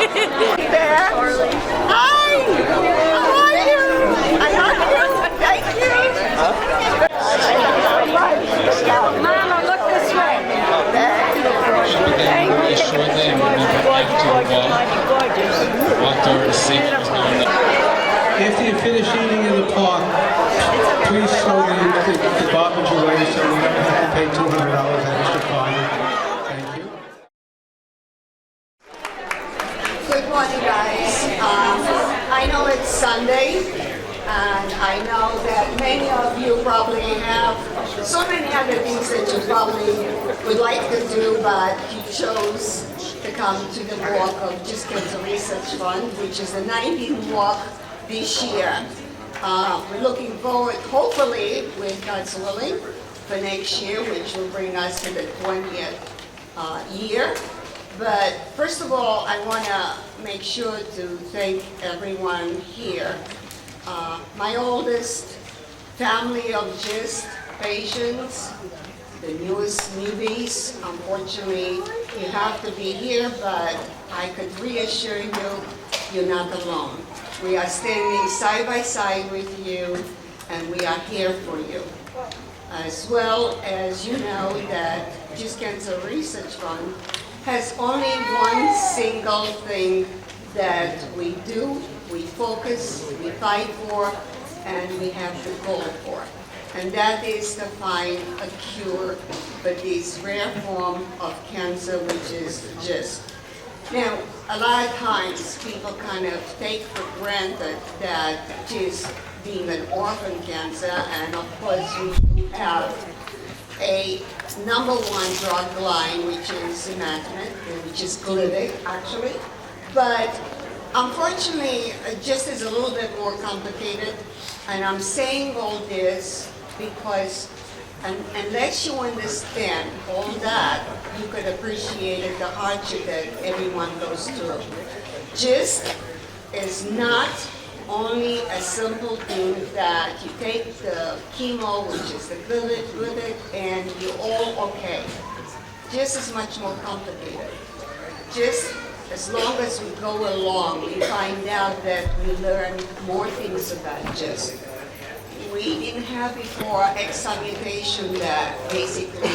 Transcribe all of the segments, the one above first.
There. Hi. How are you? I love you. Thank you. Mama, look this way. Thank you. Shortly, and we'll be back to walk over to see what was going on. After you finish eating in the park, please show the garbage away so we don't have to pay $200 extra fine. Thank you. Good morning, guys. I know it's Sunday, and I know that many of you probably have so many other things that you probably would like to do, but you chose to come to the walk of Just Cancer Research Fund, which is the 19th walk this year. We're looking forward, hopefully, with God's willing, for next year, which will bring us to the 20th year. But first of all, I want to make sure to thank everyone here. My oldest family of GIST patients, the newest newbies, unfortunately, you have to be here, but I could reassure you, you're not alone. We are standing side by side with you, and we are here for you. As well as you know that Just Cancer Research Fund has only one single thing that we do, we focus, we fight for, and we have the goal for. And that is to find a cure for this rare form of cancer, which is GIST. Now, a lot of times people kind of take for granted that GIST being an orphan cancer, and of course we have a number one drug line, which is imatinib, which is Gleevec, actually. But unfortunately, GIST is a little bit more complicated, and I'm saying all this because unless you understand all that, you could appreciate the hardship that everyone goes through. GIST is not only a simple thing that you take the chemo, which is the Gleevec, and you're all okay. GIST is much more complicated. GIST, as long as we go along, we find out that we learn more things about GIST. We didn't have before exon mutation that basically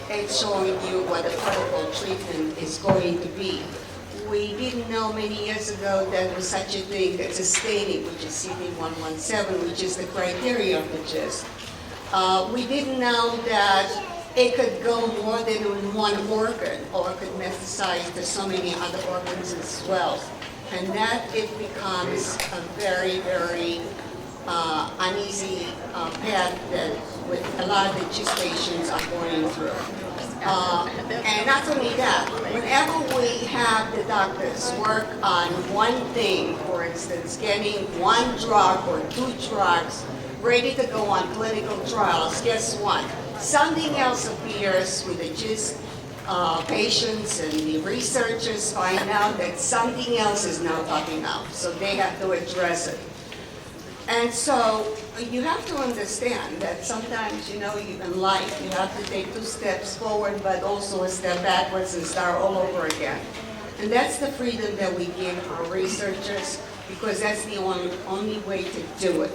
it's showing you what the protocol treatment is going to be. We didn't know many years ago that there was such a thing as a staining, which is CD117, which is the criteria for GIST. We didn't know that it could go more than in one organ, or it could metastasize to so many other organs as well. And that it becomes a very, very uneasy path that with a lot of the GIST patients are going through. And not only that, whenever we have the doctors work on one thing, for instance, getting one drug or two drugs ready to go on clinical trials, guess what? Something else appears with the GIST patients, and the researchers find out that something else is now popping up, so they have to address it. And so you have to understand that sometimes, you know, in life you have to take 2 steps forward, but also a step backwards and start all over again. And that's the freedom that we give our researchers, because that's the only way to do it.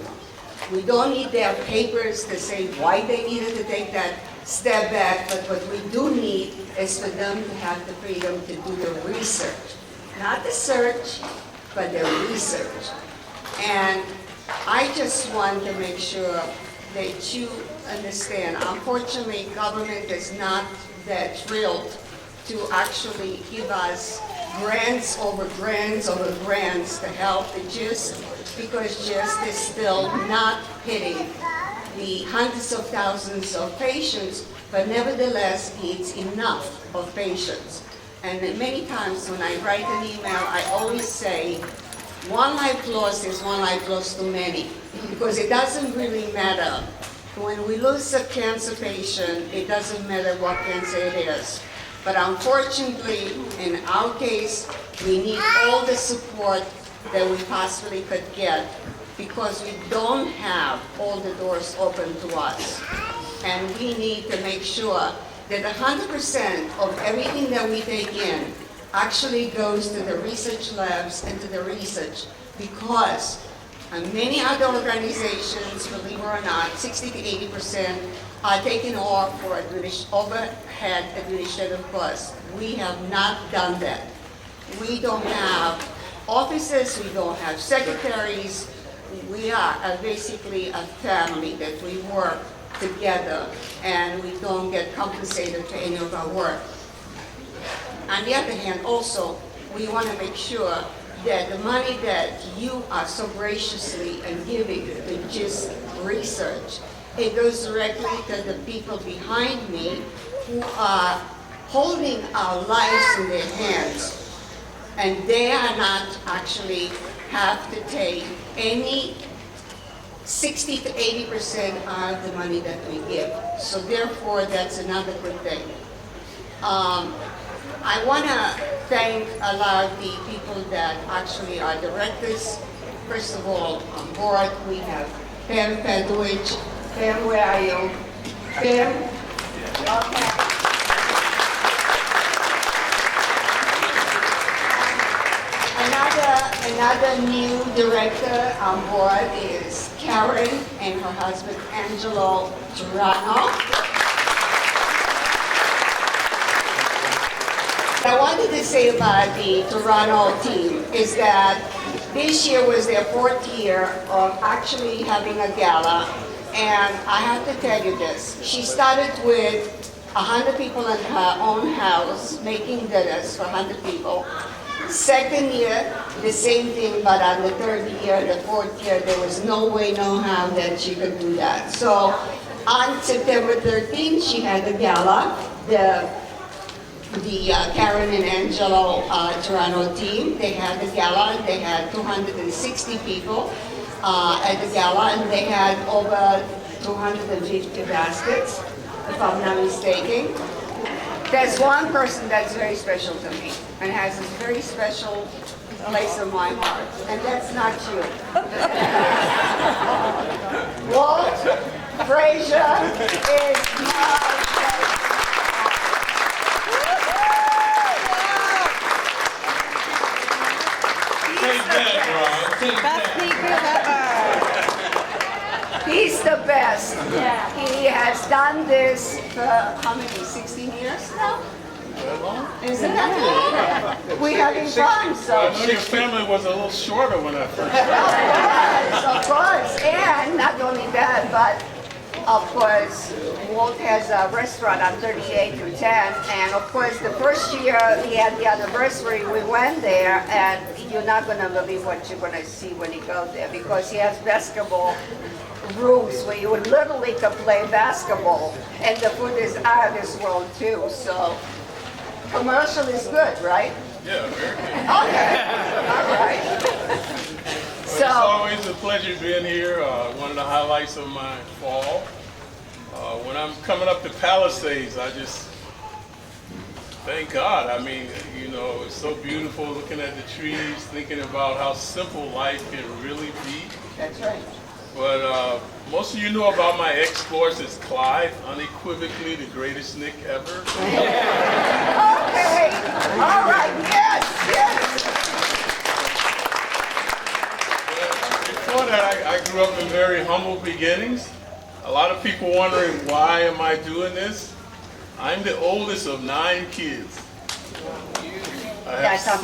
We don't need their papers to say why they needed to take that step back, but what we do need is for them to have the freedom to do the research. Not the search, but the research. And I just want to make sure that you understand. Unfortunately, government is not that thrilled to actually give us grants over grants over grants to help the GIST, because GIST is still not hitting the hundreds of thousands of patients, but nevertheless needs enough of patients. And many times when I write an email, I always say, one life lost is one life lost too many, because it doesn't really matter. When we lose a cancer patient, it doesn't matter what cancer it is. But unfortunately, in our case, we need all the support that we possibly could get, because we don't have all the doors open to us. And we need to make sure that 100% of everything that we take in actually goes to the research labs and to the research, because many other organizations, believe it or not, 60 to 80% are taken off for overhead administrative costs. We have not done that. We don't have offices, we don't have secretaries. We are basically a family that we work together, and we don't get compensated for any of our work. On the other hand, also, we want to make sure that the money that you are so graciously giving to just research, it goes directly to the people behind me who are holding our lives in their hands. And they are not actually have to take any 60 to 80% of the money that we give. So therefore, that's another good thing. I want to thank a lot of the people that actually are directors. First of all, on board, we have Pam Pedwich. Pam, where are you? Pam? Okay. Another new director on board is Karen and her husband Angelo Turano. What I wanted to say about the Toronto team is that this year was their 4th year of actually having a gala, and I have to tell you this. She started with 100 people in her own house making dinners for 100 people. Second year, the same thing, but on the 3rd year, the 4th year, there was no way, no how that she could do that. So on September 13th, she had the gala. The Karen and Angelo Toronto team, they had the gala, and they had 260 people at the gala, and they had over 250 baskets, if I'm not mistaken. There's one person that's very special to me and has a very special place in my heart, and that's not you. Walt Frazier is my Best speaker ever. He's the best. Yeah. He has done this for how many, 16 years now? Isn't that long? We're having fun, so. Your family was a little shorter when I first Of course. And not only that, but of course, Walt has a restaurant on 38 through 10, and of course, the first year he had the anniversary, we went there, and you're not going to believe what you're going to see when you go there, because he has basketball rooms where you would literally could play basketball, and the food is out of this world too. So, commercial is good, right? Yeah, very good. Okay, all right. It's always a pleasure being here. One of the highlights of my fall. When I'm coming up to Palisades, I just thank God. I mean, you know, it's so beautiful looking at the trees, thinking about how simple life can really be. That's right. But most of you know about my exploits as Clyde, unequivocally the greatest Nick ever. Okay, all right, yes. Before that, I grew up in very humble beginnings. A lot of people wondering, why am I doing this? I'm the oldest of 9 kids. I have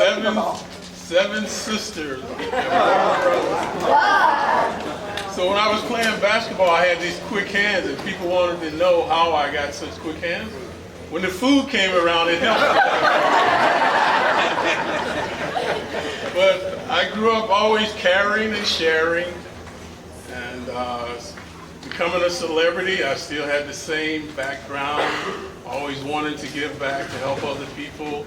seven sisters and 4 brothers. Wow. So when I was playing basketball, I had these quick hands, and people wanted to know how I got such quick hands. When the food came around, it helped. But I grew up always caring and sharing, and becoming a celebrity, I still had the same background, always wanting to give back, to help other people.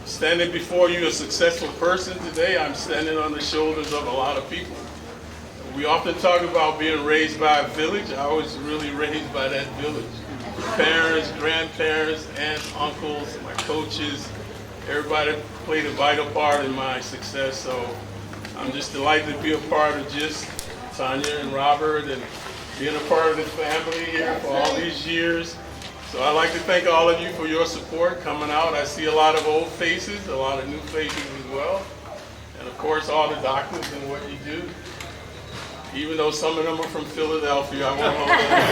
Standing before you, a successful person today, I'm standing on the shoulders of a lot of people. We often talk about being raised by a village. I was really raised by that village. Parents, grandparents, aunts, uncles, my coaches, everybody played a vital part in my success. So I'm just delighted to be a part of just Tanya and Robert, and being a part of the family here for all these years. So I'd like to thank all of you for your support coming out. I see a lot of old faces, a lot of new faces as well. And of course, all the doctors and what you do. Even though some of them are from Philadelphia, I won't hold that.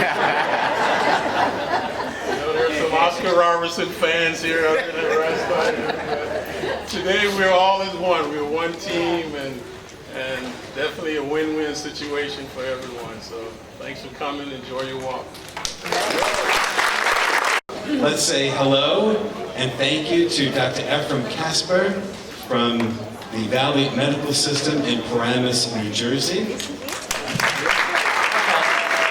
You know, there's some Oscar Robertson fans here up in the rest. Today we're all as one. We're one team and definitely a win-win situation for everyone. So thanks for coming. Enjoy your walk. Let's say hello and thank you to Dr. Ephraim Casper from the Valley Medical System in Paramus, New Jersey.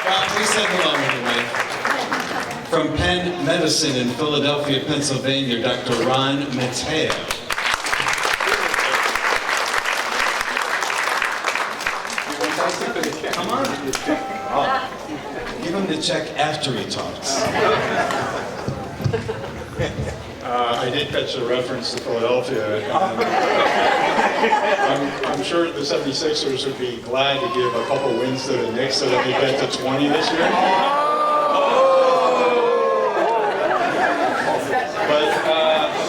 Rob, please say hello anyway. From Penn Medicine in Philadelphia, Pennsylvania, Dr. Ron Mateo. Come on. Oh. Give him the check after he talks. I did catch a reference to Philadelphia. I'm sure the 76ers would be glad to give a couple wins to the Knicks so that they get to 20 this year. But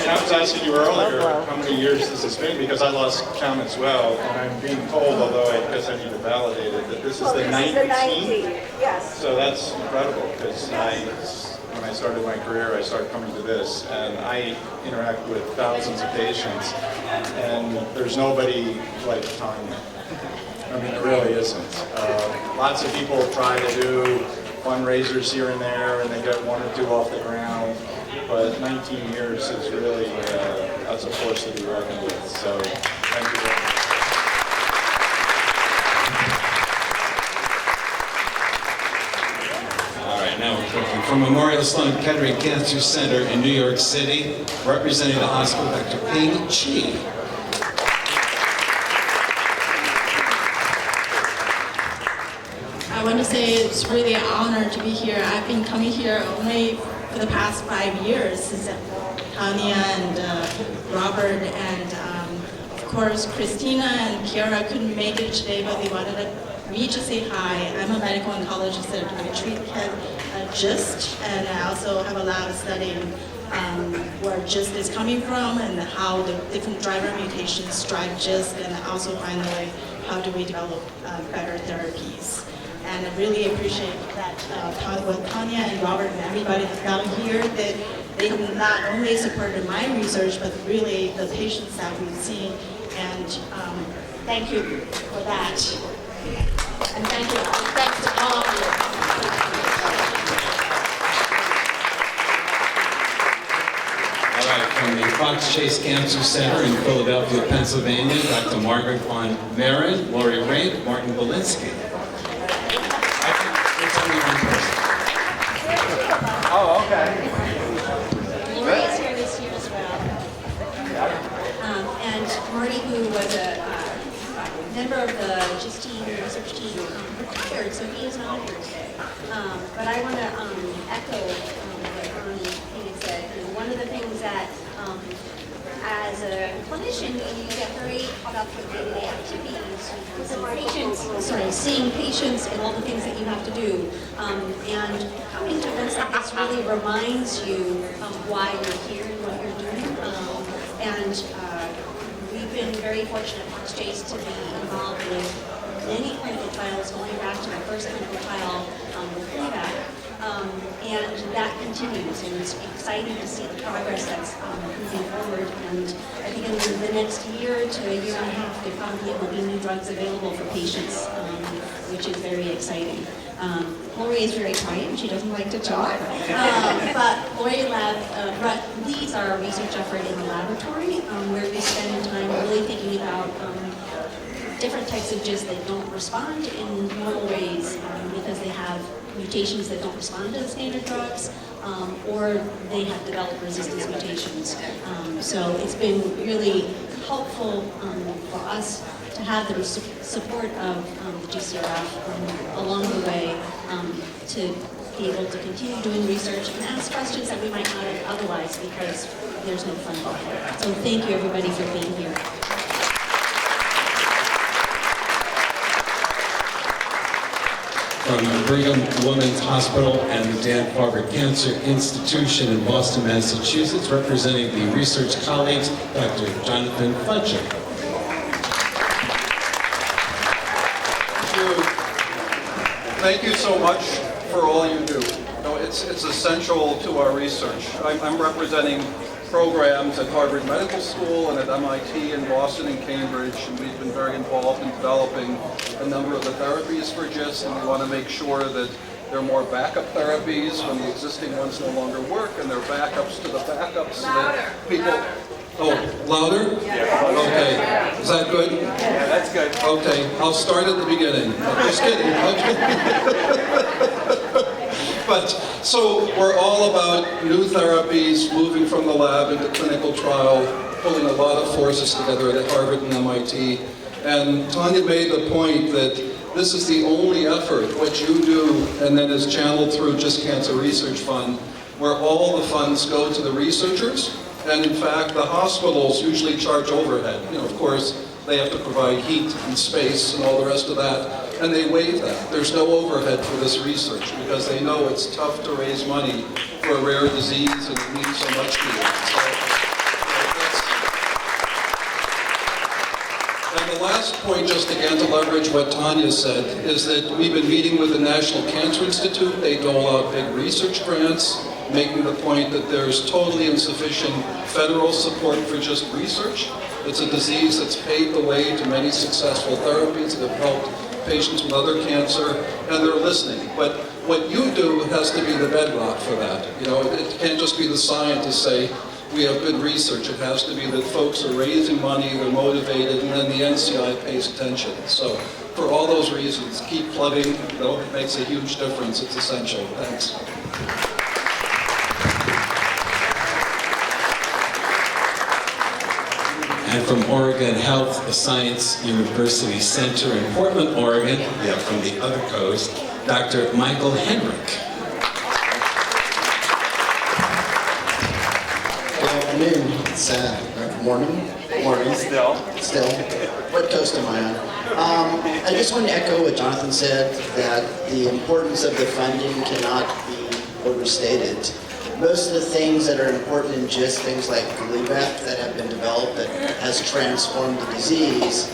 I was asking you earlier how many years this has been because I lost count as well, and I'm being told, although I guess I need to validate it, that this is the 19th. Yes. So that's incredible because when I started my career, I started coming to this, and I interact with thousands of patients, and there's nobody like Tanya. I mean, it really isn't. Lots of people try to do fundraisers here and there, and they get one or two off the ground, but 19 years is really, that's a force to be reckoned with. So, thank you very much. Now we're talking from Memorial Sloan Kettering Cancer Center in New York City, representing the hospital, Dr. Ping Chi. I want to say it's really an honor to be here. I've been coming here only for the past 5 years since Tanya and Robert and of course Christina and Kiara couldn't make it today, but they wanted me to say hi. I'm a medical oncologist at treat GIST, and I also have a lab studying where GIST is coming from and how the different driver mutations drive GIST, and also finally how do we develop better therapies. And I really appreciate that what Tanya and Robert and everybody has done here, that they not only supported my research, but really the patients that we've seen, and thank you for that. And thanks to all of you. All right, from the Fox Chase Cancer Center in Philadelphia, Pennsylvania, Dr. Margaret Von Marin, Lori Rank, Martin Belinsky. I think it's only one person. Oh, okay. Lori is here this year as well. And Marty, who was a member of the GIST team, research team, retired, so he is not here today. But I want to echo what Ronnie Phoenix said. You know, one of the things that, as a clinician, you get very caught up with day-to-day activities, seeing patients and all the things that you have to do. And coming to events like this really reminds you why you're here and what you're doing. We've been very fortunate at Fox Chase to be involved with many clinical trials, going back to my first clinical trial with playback. And that continues, and it's exciting to see the progress that's moving forward. And I think in the next year to a year and a half, there probably will be new drugs available for patients, which is very exciting. Lori is very quiet and she doesn't like to talk, but Lori leads our research effort in the laboratory, where we spend time really thinking about different types of GIST that don't respond in normal ways because they have mutations that don't respond to the standard drugs, or they have developed resistance mutations. So it's been really helpful for us to have the support of the GCRF along the way to be able to continue doing research and ask questions that we might not have otherwise because there's no funding. So thank you everybody for being here. From Brigham Women's Hospital and the Dana-Farber Cancer Institution in Boston, Massachusetts, representing the research colleagues, Dr. Jonathan Fletcher. Thank you so much for all you do. You know, it's essential to our research. I'm representing programs at Harvard Medical School and at MIT in Boston and Cambridge, and we've been very involved in developing a number of the therapies for GIST, and we want to make sure that there are more backup therapies when the existing ones no longer work, and there are backups to the backups so that people... Oh, louder? Yeah. Okay. Is that good? Yeah, that's good. Okay, I'll start at the beginning. Just kidding. Okay. But, so we're all about new therapies, moving from the lab into clinical trial, pulling a lot of forces together at Harvard and MIT. And Tanya made the point that this is the only effort, what you do, and then is channeled through Just Cancer Research Fund, where all the funds go to the researchers. And in fact, the hospitals usually charge overhead. You know, of course, they have to provide heat and space and all the rest of that. And they waive that. There's no overhead for this research because they know it's tough to raise money for a rare disease and it means so much to you. And the last point, just again to leverage what Tanya said, is that we've been meeting with the National Cancer Institute. They dole out big research grants, making the point that there's totally insufficient federal support for just research. It's a disease that's paved the way to many successful therapies that have helped patients with other cancer, and they're listening. But what you do has to be the bedrock for that. You know, it can't just be the scientists say, we have good research. It has to be that folks are raising money, they're motivated, and then the NCI pays attention. So for all those reasons, keep plugging. You know, it makes a huge difference. It's essential. Thanks. And from Oregon Health Science University Center in Portland, Oregon, yeah, from the other coast, Dr. Michael Henrich. Good afternoon. It's morning still. What coast am I on? I just want to echo what Jonathan said, that the importance of the funding cannot be overstated. Most of the things that are important in GIST, things like Gleevec that have been developed that has transformed the disease,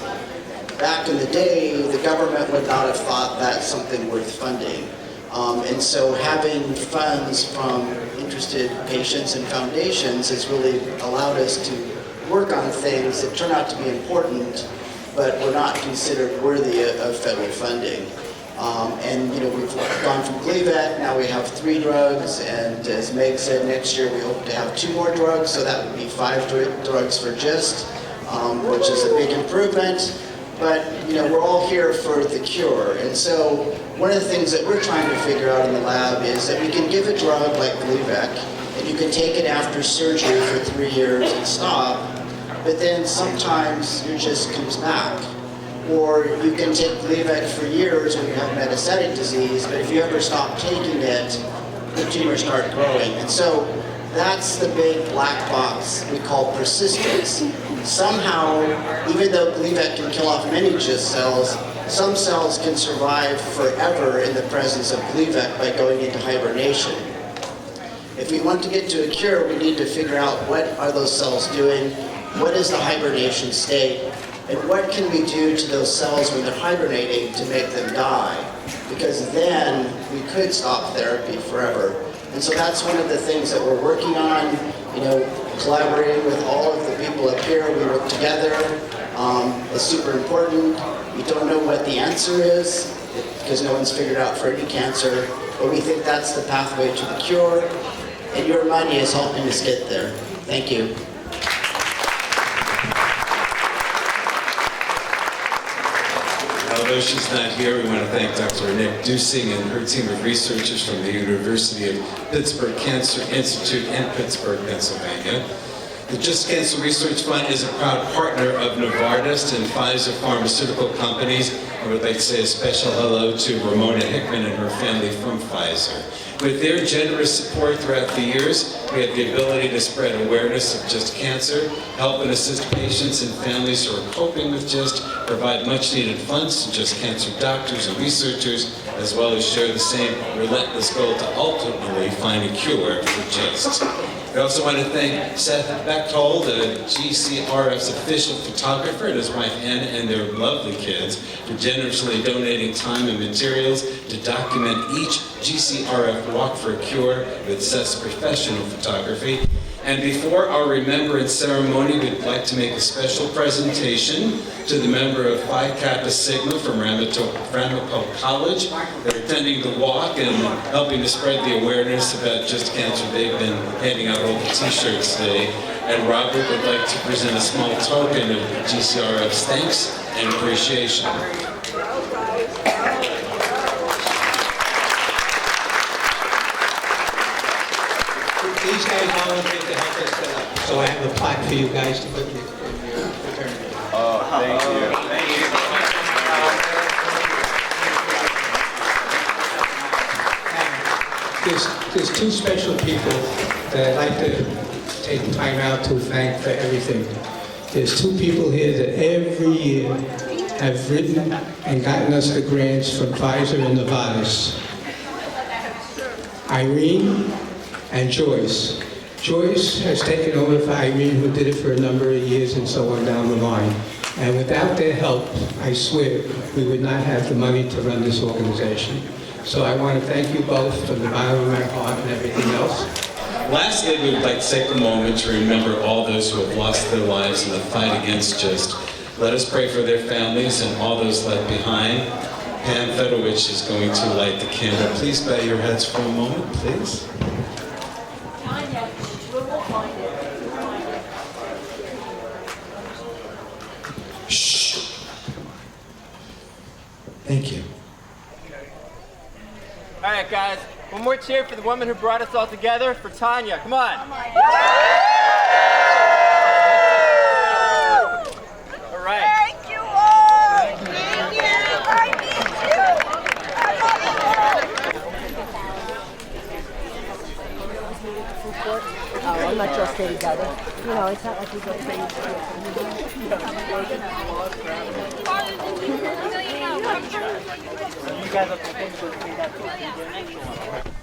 back in the day, the government would not have thought that's something worth funding. And so having funds from interested patients and foundations has really allowed us to work on things that turn out to be important, but were not considered worthy of federal funding. And you know, we've gone from Gleevec, now we have 3 drugs, and as Meg said, next year we hope to have 2 more drugs, so that would be 5 drugs for GIST, which is a big improvement. But you know, we're all here for the cure, and so one of the things that we're trying to figure out in the lab is that we can give a drug like Gleevec, and you can take it after surgery for 3 years and stop, but then sometimes your GIST comes back. Or you can take Gleevec for years when you have metastatic disease, but if you ever stop taking it, the tumors start growing. And so that's the big black box we call persistence. Somehow, even though Gleevec can kill off many GIST cells, some cells can survive forever in the presence of Gleevec by going into hibernation. If we want to get to a cure, we need to figure out what are those cells doing, what is the hibernation state, and what can we do to those cells when they're hibernating to make them die? Because then we could stop therapy forever. And so that's one of the things that we're working on, you know, collaborating with all of the people up here. We work together. It's super important. We don't know what the answer is because no one's figured out for any cancer, but we think that's the pathway to the cure. And your money is helping us get there. Thank you. Although she's not here, we want to thank Dr. Nick Dusing and her team of researchers from the University of Pittsburgh Cancer Institute in Pittsburgh, Pennsylvania. The Just Cancer Research Fund is a proud partner of Novartis and Pfizer pharmaceutical companies. I would like to say a special hello to Ramona Hickman and her family from Pfizer. With their generous support throughout the years, we have the ability to spread awareness of GIST cancer, help and assist patients and families who are coping with GIST, provide much needed funds to GIST cancer doctors and researchers, as well as share the same relentless goal to ultimately find a cure for GIST. We also want to thank Seth Bechtold, GCRF's official photographer, and his wife Anna and their lovely kids for generously donating time and materials to document each GCRF Walk for a Cure with Seth's professional photography. And before our remembrance ceremony, we'd like to make a special presentation to the member of Phi Kappa Sigma from Ramapo College. They're attending the walk and helping to spread the awareness about GIST cancer. They've been handing out all the t-shirts today. And Robert would like to present a small token of GCRF's thanks and appreciation. These guys volunteered to help us set up, so I have a plaque for you guys to put in your fraternity. Oh, thank you. Thank you. There's two special people that I'd like to take time out to thank for everything. There's two people here that every year have written and gotten us the grants from Pfizer and Novartis. Irene and Joyce. Joyce has taken over for Irene, who did it for a number of years and so on down the line. And without their help, I swear, we would not have the money to run this organization. So I want to thank you both from the bottom of my heart and everything else. Lastly, we would like to take a moment to remember all those who have lost their lives in the fight against GIST. Let us pray for their families and all those left behind. Pam Fedorowicz is going to light the candle. Please bow your heads for a moment, please. Shh. Thank you. All right, guys. One more cheer for the woman who brought us all together, for Tanya. Come on. All right. Thank you all. Thank you. I need you. Oh, I'm not sure Katie got it. You know, it's not like we go crazy. You guys have to think about that.